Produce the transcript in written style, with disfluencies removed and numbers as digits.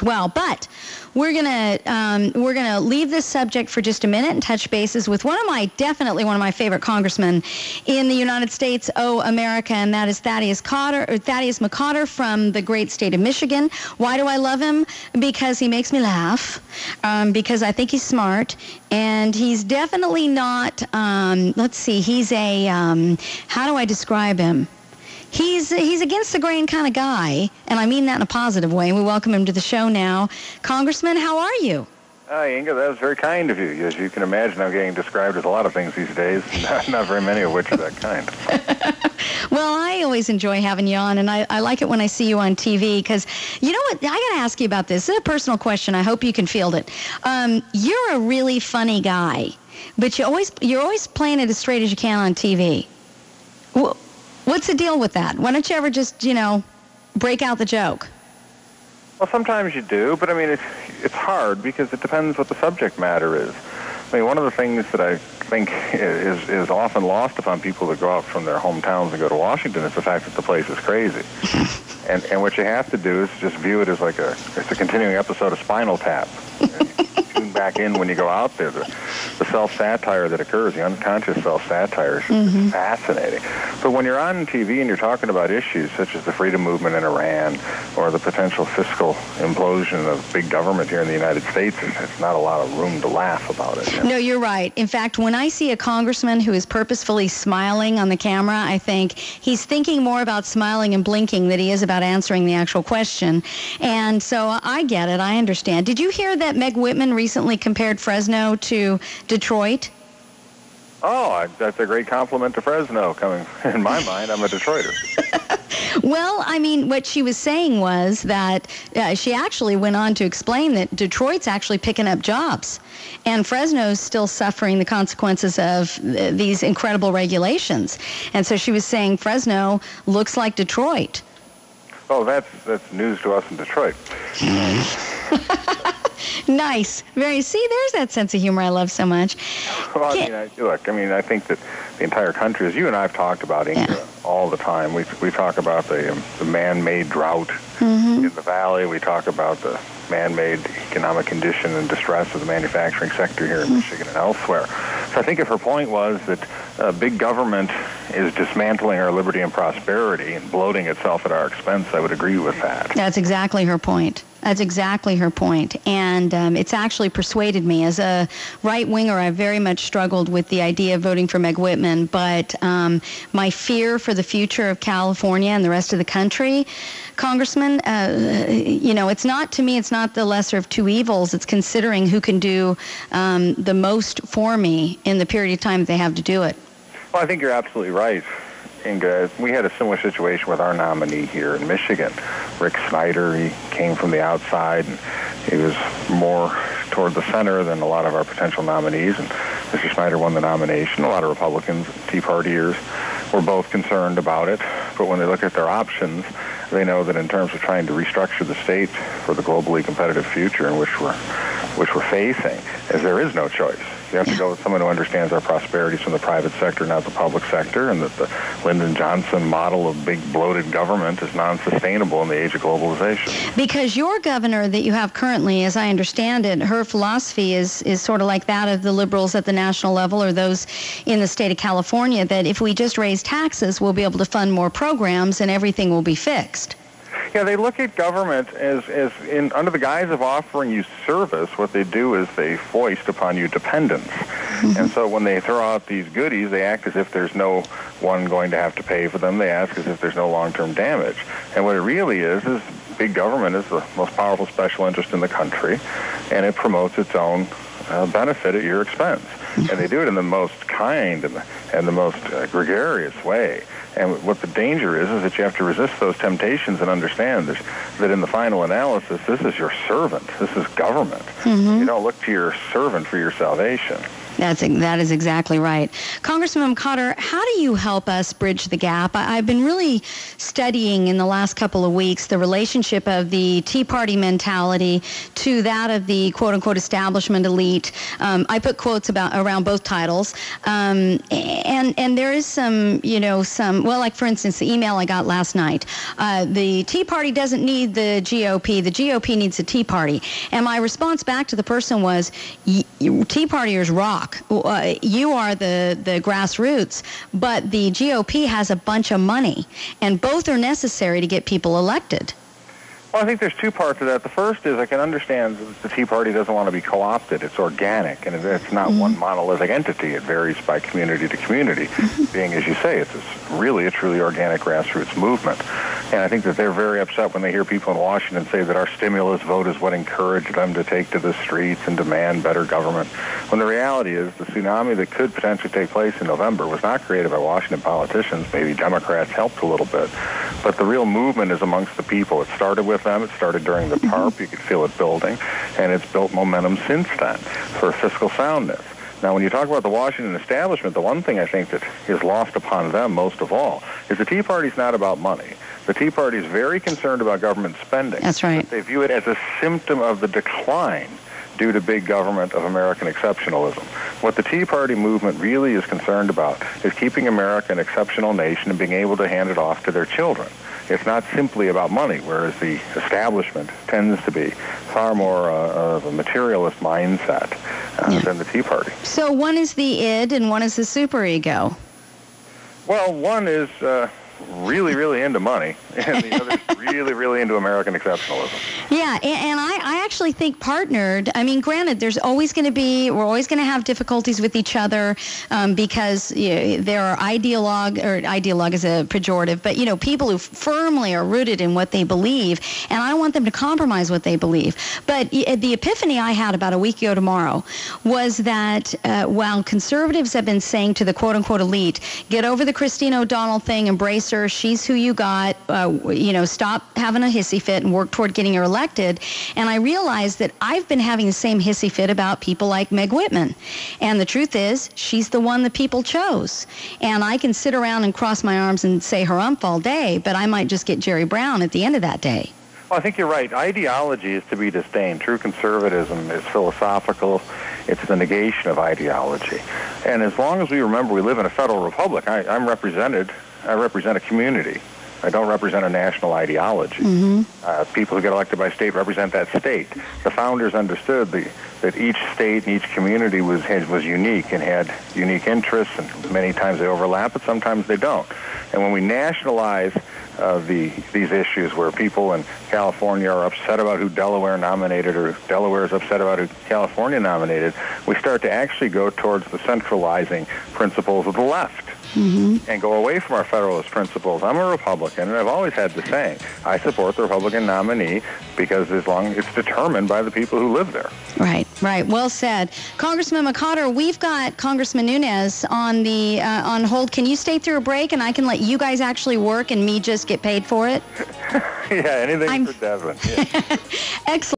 well. But we're gonna leave this subject for just a minute and touch bases with definitely one of my favorite congressmen in the United States, America, and that is Thaddeus McCotter from the great state of Michigan. Why do I love him? Because he makes me laugh, because I think he's smart, and he's definitely not, he's a, how do I describe him? He's against the grain kind of guy, and I mean that in a positive way. We welcome him to the show now. Congressman, how are you? Hi, Inga. That was very kind of you. As you can imagine, I'm getting described as a lot of things these days, not very many of which are that kind. Well, I always enjoy having you on, and I like it when I see you on TV, because you know what? I got to ask you about this. This is a personal question. I hope you can field it. You're a really funny guy, but you're always playing it as straight as you can on TV. What's the deal with that? Why don't you ever just, break out the joke? Well, sometimes you do, but I mean, it's hard because it depends what the subject matter is. I mean, one of the things that I think is often lost upon people that go out from their hometowns and go to Washington is the fact that the place is crazy. And what you have to do is just view it as it's a continuing episode of Spinal Tap. Tune back in when you go out there. The self-satire that occurs, the unconscious self-satire, is fascinating. But when you're on TV and you're talking about issues such as the freedom movement in Iran or the potential fiscal implosion of big government here in the United States, there's not a lot of room to laugh about it. No, you're right. In fact, when I see a congressman who is purposefully smiling on the camera, I think he's thinking more about smiling and blinking than he is about answering the actual question. And so I get it. I understand. Did you hear that Meg Whitman recently compared Fresno to Detroit? Oh, that's a great compliment to Fresno. Coming in my mind, I'm a Detroiter. Well, I mean, what she was saying was that she actually went on to explain that Detroit's actually picking up jobs, and Fresno's still suffering the consequences of these incredible regulations. And so she was saying Fresno looks like Detroit. Oh, that's news to us in Detroit. Nice. See, there's that sense of humor I love so much. Well, I think that the entire country, as you and I have talked about, Inga, all the time, we talk about the man-made drought in the valley. We talk about the man-made economic condition and distress of the manufacturing sector here in Michigan and elsewhere. So I think if her point was that big government is dismantling our liberty and prosperity and bloating itself at our expense, I would agree with that. That's exactly her point. And it's actually persuaded me. As a right-winger, I very much struggled with the idea of voting for Meg Whitman, but my fear for the future of California and the rest of the country, Congressman, it's not the lesser of two evils. It's considering who can do the most for me in the period of time that they have to do it. Well, I think you're absolutely right, Inga. We had a similar situation with our nominee here in Michigan, Rick Snyder. He came from the outside, and he was more toward the center than a lot of our potential nominees. And Mr. Snyder won the nomination. A lot of Republicans, Tea Partiers, were both concerned about it. But when they look at their options, they know that in terms of trying to restructure the state for the globally competitive future in which we're facing, as there is no choice. You have to go with someone who understands our prosperities from the private sector, not the public sector, and that the Lyndon Johnson model of big bloated government is non-sustainable in the age of globalization. Because your governor that you have currently, as I understand it, her philosophy is sort of like that of the liberals at the national level or those in the state of California, that if we just raise taxes, we'll be able to fund more programs and everything will be fixed. Yeah, they look at government as under the guise of offering you service. What they do is they foist upon you dependence. And so when they throw out these goodies, they act as if there's no one going to have to pay for them. They ask as if there's no long-term damage. And what it really is big government is the most powerful special interest in the country, and it promotes its own benefit at your expense. And they do it in the most kind and the most gregarious way. And what the danger is that you have to resist those temptations and understand that in the final analysis, this is your servant. This is government. You don't look to your servant for your salvation. That is exactly right. Congressman McCotter, how do you help us bridge the gap? I've been really studying in the last couple of weeks the relationship of the Tea Party mentality to that of the quote-unquote establishment elite. I put quotes around both titles. And there is some, well, like for instance, the email I got last night. The Tea Party doesn't need the GOP. The GOP needs the Tea Party. And my response back to the person was, Tea Partiers rock. You are the grassroots, but the GOP has a bunch of money, and both are necessary to get people elected. Well, I think there's two parts of that. The first is I can understand that the Tea Party doesn't want to be co-opted. It's organic, and it's not one monolithic entity. It varies by community to community, being, as you say, it's really a truly organic grassroots movement. And I think that they're very upset when they hear people in Washington say that our stimulus vote is what encouraged them to take to the streets and demand better government, when the reality is the tsunami that could potentially take place in November was not created by Washington politicians. Maybe Democrats helped a little bit, but the real movement is amongst the people. It started with them. It started during the TARP. You could feel it building, and it's built momentum since then for fiscal soundness. Now, when you talk about the Washington establishment, the one thing I think that is lost upon them most of all is the Tea Party's not about money. The Tea Party is very concerned about government spending. That's right. They view it as a symptom of the decline due to big government of American exceptionalism. What the Tea Party movement really is concerned about is keeping America an exceptional nation and being able to hand it off to their children. It's not simply about money, whereas the establishment tends to be far more of a materialist mindset than the Tea Party. So one is the id and one is the superego. Well, one is really, really into money, and the other is really, really into American exceptionalism. Yeah, and I actually think partnered. I mean, granted, we're always going to have difficulties with each other because there are ideologue is a pejorative, but people who firmly are rooted in what they believe, and I don't want them to compromise what they believe. But the epiphany I had about a week ago tomorrow was that while conservatives have been saying to the quote-unquote elite, get over the Christine O'Donnell thing, embrace her, she's who you got, stop having a hissy fit and work toward getting her elected. And I realized that I've been having the same hissy fit about people like Meg Whitman. And the truth is, she's the one the people chose. And I can sit around and cross my arms and say harumph all day, but I might just get Jerry Brown at the end of that day. Well, I think you're right. Ideology is to be disdained. True conservatism is philosophical. It's the negation of ideology. And as long as we remember we live in a federal republic, I represent a community. I don't represent a national ideology. People who get elected by state represent that state. The founders understood that each state and each community was unique and had unique interests, and many times they overlap, but sometimes they don't. And when we nationalize these issues where people in California are upset about who Delaware nominated or Delaware is upset about who California nominated, we start to actually go towards the centralizing principles of the left. And go away from our Federalist principles. I'm a Republican, and I've always had the saying, I support the Republican nominee because as long as it's determined by the people who live there. Right. Well said. Congressman McCotter, we've got Congressman Nunes on on hold. Can you stay through a break, and I can let you guys actually work and me just get paid for it? Yeah, anything for Devin. Yeah. Excellent.